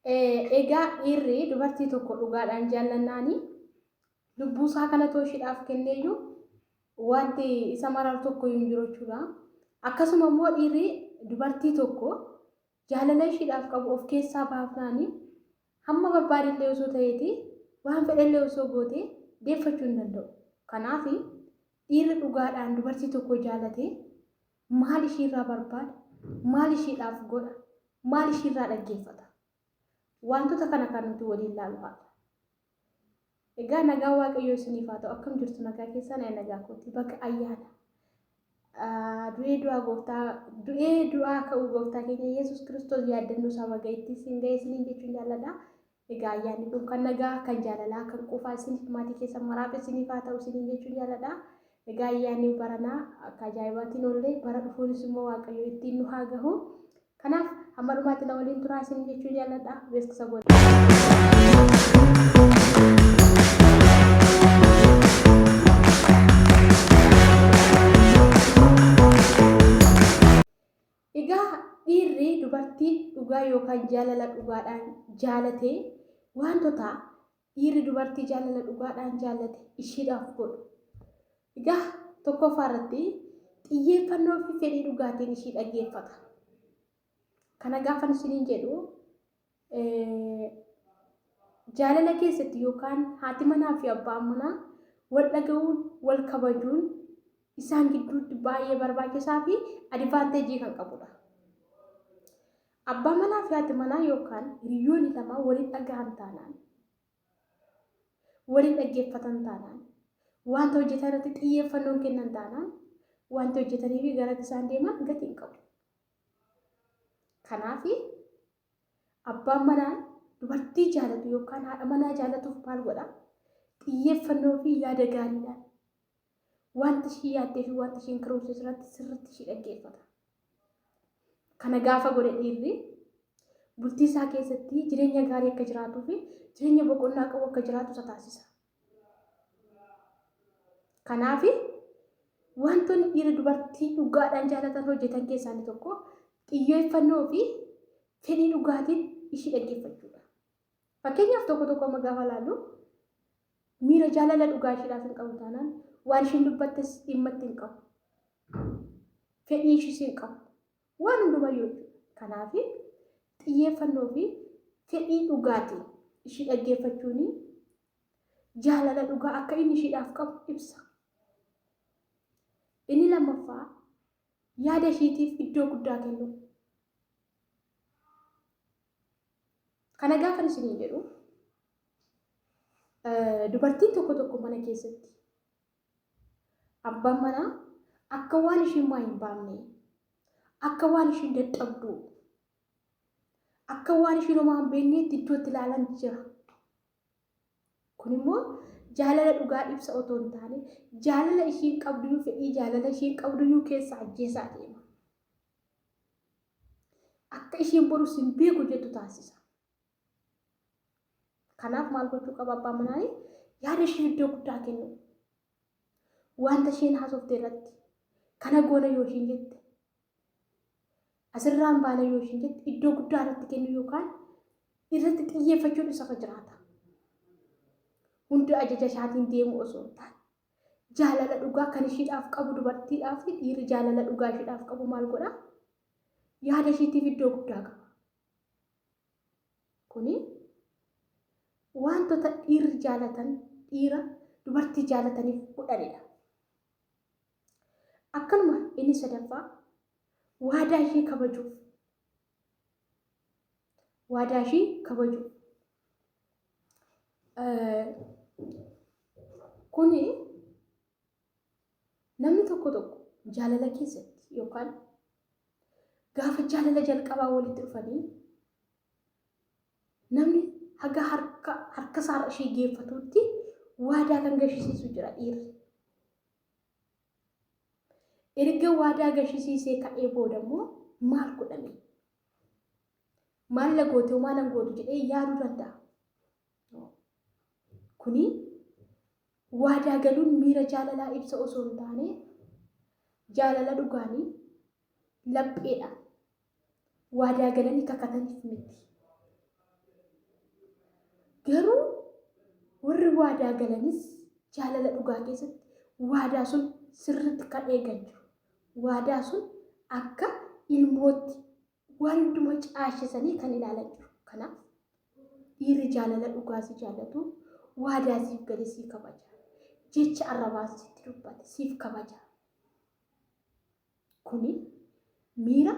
Egaa dhiirri dubartii tokko dhugaadhaan jaallannaani lubbuusaa kana tooshiidhaaf kenneeyyuu wanti isa mararu tokko hin jiru jechuudha. Akkasuma immoo dhiirri dubartii tokko jaalala ishiidhaaf qabu of keessaa baafnaani hamma barbaadillee osoo ta'eeti waan fedhallee osoo goote deeffachuu hin danda'u. Kanaaf dhiirri dhugaadhaan dubartii tokko jaalate maal ishiirraa barbaada? Maal ishiidhaaf godha? Maal ishiirraa dhaggeeffata? Wantoota kana kan nuti waliin ilaalu haala. Egaa nagaa Waaqayyoo isiniif haa ta'u. Akkam jirtu nagaa keessan nagaa kooti bakka ayyaana. Du'ee du'aa ka'uu gooftaa keenya Yesuus Kiristoos yaaddannoo isaa baga itti isin ga'e isiniin jechuun jaalladha. Egaa ayyaanni kun kan nagaa, kan jaalalaa, kan qofaa isiniif maatii keessan maraaf isiniif haa ta'u isiniin jechuun jaalladha. Egaa ayyaanni baranaa akka ajaa'ibaatiin oollee bara dhufuunis immoo Waaqayyo ittiin nu haa gahu. Kanaaf hamma dhumaatti na waliin turaa isiniin jechuun jaalladha. Beeksisa godha. Dhiirri dubartii dhugaa yookaan jaalala dhugaadhaan jaalatee wantoota dhiirri dubartii jaalala dhugaadhaan jaalate ishiidhaaf godhu. Egaa tokkoffaa irratti xiyyeeffannoo fi fedhii dhugaatiin ishii dhaggeeffata. Kana gaafan isiniin jedhu jaalala keessatti yookaan haati manaa fi abbaan manaa wal dhaga'uun wal kabajuun isaan gidduutti baay'ee barbaachisaa fi adivaanteejii kan qabudha. Abbaan manaa fi haati manaa yookaan hiriyoonni lama waliin dhaga'an taanaan, waliin dhaggeeffatan taanaan, wanta hojjetan irratti xiyyeeffannoon kennan taanaan, wanta hojjetanii fi gara isaan deeman gatii hin qabu. Kanaaf abbaan manaa dubartii jaalatu yookaan haadha manaa jaalatuuf maal godha? Xiyyeeffannoo fi yaada gaariidhaan wanta ishii yaaddee fi wanta ishiin karoorsitu irratti sirriitti ishii dhaggeeffata. Kana gaafa godhe dhiirri bultii isaa keessatti jireenya gaarii akka jiraatuu fi jireenya boqonnaa qabu akka jiraatu isa taasisa. Kanaaf wantoonni dhiira dubartii dhugaadhaan jaalatan hojjetan keessaa inni tokko xiyyeeffannoo fi fedhii dhugaatiin ishii dhaggeeffachuudha. Fakkeenyaaf tokko amma gaafa ilaallu miira jaalala dhugaa ishiidhaaf hin qabu taanaan waan ishiin dubbattes dhimma itti hin qabu. Fedhii ishiis hin qabu. Waan hundumayyuu. Kanaaf xiyyeeffannoo fi fedhii dhugaatiin ishii dhaggeeffachuun jaalala dhugaa akka inni ishiidhaaf qabu ibsa. Inni lammaffaa yaada ishiitiif iddoo guddaa kennu. Kana gaafa isiniin jedhu dubartiin tokko mana keessatti abbaan manaa akka waan ishiin waa hin baafne, akka waan ishiin dadhabdu, akka waan ishiin homaa hin beekneetti iddootti ilaalan jira. Kun immoo jaalala dhugaa ibsa otoo hin taane jaalala ishiin qabduyyuu fedhii jaalala ishiin qabduyyuu keessa ajjeesaa deema. Akka ishiin borus hin beeku jettu taasisa. Kanaaf maal gochuu qaba abbaan manaa? Yaada ishii iddoo guddaa kennu. Wanta isheen haasofte irratti kana goona yoo ishiin jette, asirraan baana yoo ishiin jette iddoo guddaa irratti kennu yookaan irratti xiyyeeffachuun isa jiraata. Hundi ajaja ishaatiin deemu osoo hin taane jaalala dhugaa kan ishiidhaaf qabu dubartiidhaaf fi dhiirri jaalala dhugaa ishiidhaaf qabu maal godha? Yaada ishiitiif iddoo guddaa qaba. Kuni wantoota dhiirri jaalatan dhiira dubartii jaalataniif godhanidha. Akkanuma inni sadaffaa waadaa ishii kabajuuf. Waadaa ishii kabajuuf. Kuni namni tokko jaalala keessatti yookaan gaafa jaalala jalqabaa walitti dhufanii namni haga harka isaa ishee geeffatuutti waadaa kan gashisiisu jira dhiirri. Erga waadaa gashisiisee ka'ee booda immoo maal godhame? Maal la goote maal an gootu jedhee yaaduu danda'a. Kuni waadaa galuun miira jaalalaa ibsa osoo hin taane jaalala dhugaanii lapheedha. Waadaa galanii kakataniif miti. Garuu warri waadaa galanis jaalala dhugaa keessatti waadaa sun sirriitti kan eegan jiru. Waadaa sun akka ilmootti waan hunduma caashisanii kan ilaalan jiru. Kanaaf dhiirri jaalala dhugaa si jaallatu waadaa siif gale siif kabaja. Jecha arrabaan sitti dubbate siif kabaja. Kuni miira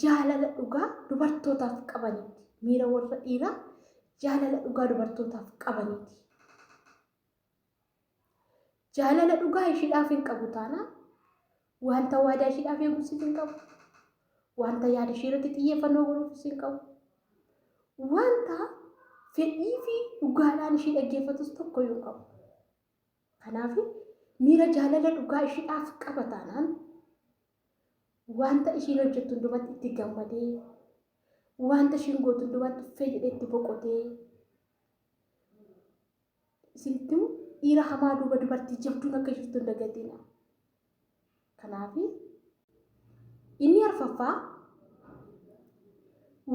jaalala dhugaa dubartootaaf qabaniiti. Miira warra dhiiraa jaalala dhugaa dubartootaaf qabaniiti. Jaalala dhugaa ishiidhaaf hin qabu taanaan wanta waadaa ishiidhaaf eeguusiif hin qabu. Wanta yaada ishee irratti xiyyeeffannoo godhuufis hin qabu. Wanta fedhii fi dhugaadhaan ishee dhaggeeffatus tokko hin qabu. Kanaaf miira jaalala dhugaa ishiidhaaf qaba taanaan wanta ishiin hojjettu hundumatti itti gammadee wanta ishiin gootu hundumatti fedhee itti boqotee isinitti dhiira hamaa duuba dubartii jabduun akka jirtu hin dagatina. Kanaaf inni arfaffaa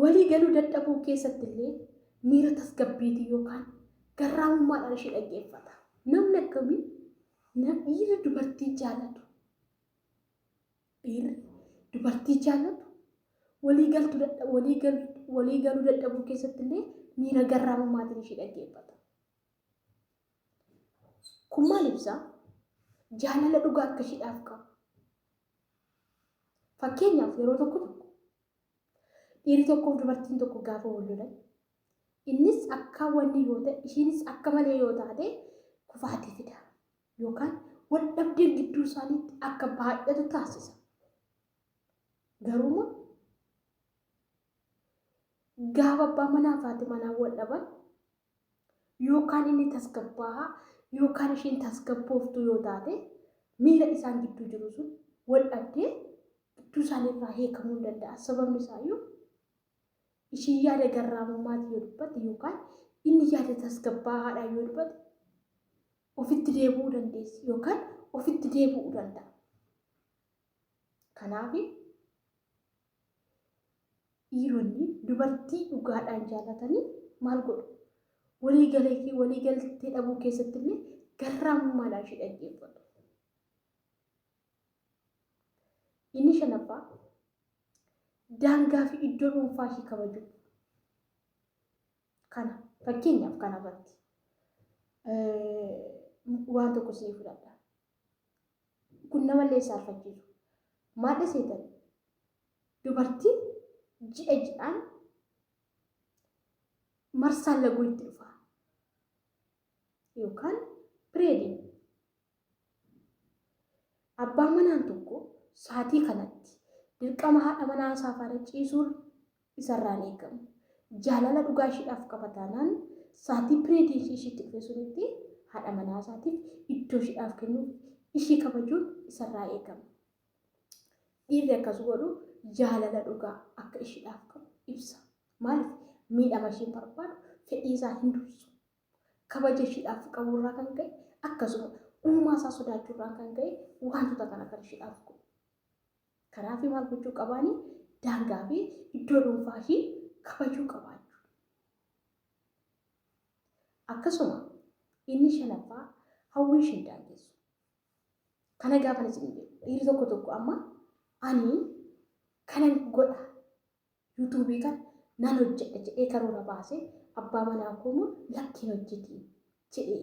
walii galuu dadhabuu keessatti illee miira tasgabbiitii yookaan garraamummaadhaan ishee dhaggeeffata. Namni akkamii dhiirri dubartii jaallatu dubartii jaallatu walii galuu dadhabuu keessatti illee miira garraamummaatiin ishee dhaggeeffata. Kun maal ibsaa? Jaalala dhugaa akka isheedhaaf qabu. Fakkeenyaaf yeroo tokko dhiirri tokkoof dubartiin tokko gaafa wal lolan innis akka wanni yoo ta'e ishiinis akka malee yoo taate kufaatii fida yookaan wal dhabdeen gidduu isaaniitti akka baay'atu taasisa. Garuu gaafa abbaa manaa fi haati manaa wal dhaban yookaan inni tasgabbaa yookaan isheen tasgabbooftu yoo taate miira isaan gidduu jiru sun wal dhabdee gidduu isaaniirraa hiikamuu danda'a. Sababni isaayyuu isheen yaada garraamummaatti yoo dubbatte yookaan inni yaada tasgabbaa'aadhaan yoo dubbate ofitti deebi'uu dandeessi yookaan ofitti deebi'uu danda'a. Kanaaf dhiironni dubartii dhugaadhaan jaallatanii maal godhu? Waliigaltee dhabuu keessatti illee garraamummaadhaan ishee dhaggeeffatu. Inni shanaffaa daangaa fi iddoo dhuunfaa ishee kabaju. Kana fakkeenyaaf kanarratti waan tokko siif fudhadha. Kun namallee saalfachiisu. Maadha seetan dubartiin ji'a ji'aan marsaan laguu itti dhufa yookaan pireediin. Abbaan manaan tokko saatii kanatti dirqama haadha manaa isaa faana ciisuun isarraan eegamu. Jaalala dhugaa isheedhaaf qaba taanaan saatii pireediin isheetti dhufe sunitti haadha manaa isaatiif iddoo isheedhaaf kennuuf ishee kabajuun isarraa eegama. Dhiirri akkas godhu jaalala dhugaa akka isheedhaaf qabu ibsa. Maaliif? Miidhama isheen barbaadu fedhii isaa hin dursu. Kabaja isheedhaaf qaburraa kan ka'e akkasuma uumaa isaa sodaachuurraa kan ka'e wantoota kana kan isheedhaaf godhu. Kanaaf maal gochuu qabaanii? Daangaa fi iddoo dhuunfaa ishee kabajuu qabaachuu. Akkasuma inni shanaffaa hawwii ishee daangessu. Kana gaafa isin dhiirri tokko amma ani kanan godha yuutuubii kan nan hojjedha jedhee karoora baasee abbaa manaa koo lakkiin hojjetii jedhee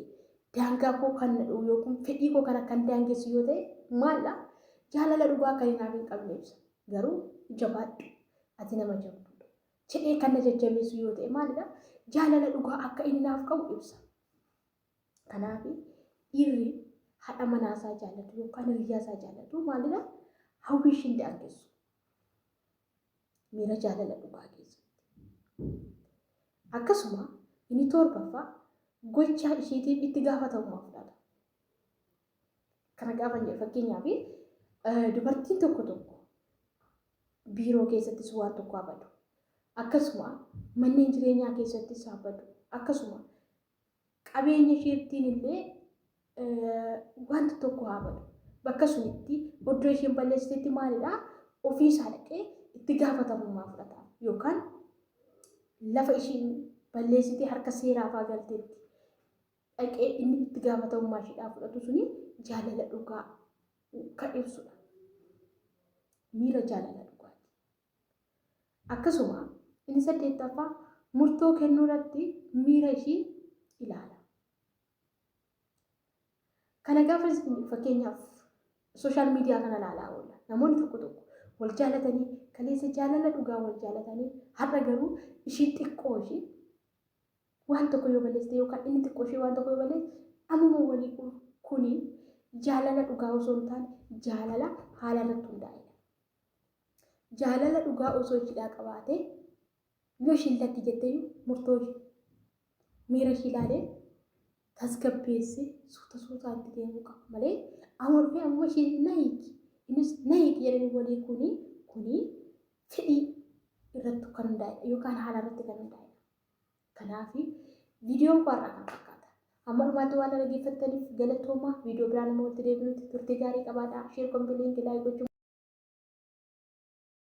daangaa koo kan nadhu yookiin fedhii koo kana kan daangessu yoo ta'e maalla jaalala dhugaa kan hinaaf hin qabne ibsa. Garuu jabaadhu ati nama jabduudha jedhee kan na jajjabeessu yoo ta'e maalidha jaalala dhugaa akka hinaaf qabu ibsa. Kanaaf dhiirri haadha manaa isaa jaallatu yookaan hiriyaa isaa jaallatu maalidha hawwii ishee daangessu. Miira jaalala dhugaa keessatti. Akkasuma inni torbaffaa gochaa isheetiif itti gaafatamummaa fudhata. Kana gaafa jedhu fakkeenyaaf dubartiin tokko biiroo keessattis waan tokko habadu. Akkasuma manneen jireenyaa keessattis habadu. Akkasuma qabeenya isheettiin illee wanta tokko habadu. Bakka sunitti iddoo isheen balleessiteetti maalidhaa ofii isaa dhaqee itti gaafatamummaa fudhata yookaan lafa isheen balleessitee harka seeraaf agarteetti. Dhaqee inni itti gaafatamummaa isheedhaaf fudhatu suni jaalala dhugaa kan ibsudha. Miira jaalala dhugaati. Akkasuma inni 8ffaa murtoo kennuu irratti miira ishii ilaala. Kana gaafa fakkeenyaaf sooshaal miidiyaa kana ilaalaa oolla. Namoonni tokko wal jaalatanii kaleessa jaalala dhugaa wal jaalatanii har'a garuu ishii xiqqoo ishii waan tokko yoo balleessite yookaan inni xiqqoo ishii waan tokko yoo balleesse ammuma walii kuni jaalala dhugaa osoo hin taane jaalala haala irratti hundaa'edha. Jaalala dhugaa osoo ishiidhaa qabaate yoo ishiin lakki jettee murtoo miira ishii ilaalee tasgabbeessee suuta itti deemuu qaba malee amorfee amma ishee naayiki innis naayiki jedhanii walii kuni fedhii irratti kan hundaa'edha yookaan haala irratti kan hundaa'edha. Kanaaf viidiyoon har'a kan fakkaata. Amma dhumaatti waan dhaggeeffattaniif galatoomaa. Viidiyoo biraan immoo walitti deebinutti turtii gaarii qabaadhaa. Sheer, kompiiliingi, laayik gochuu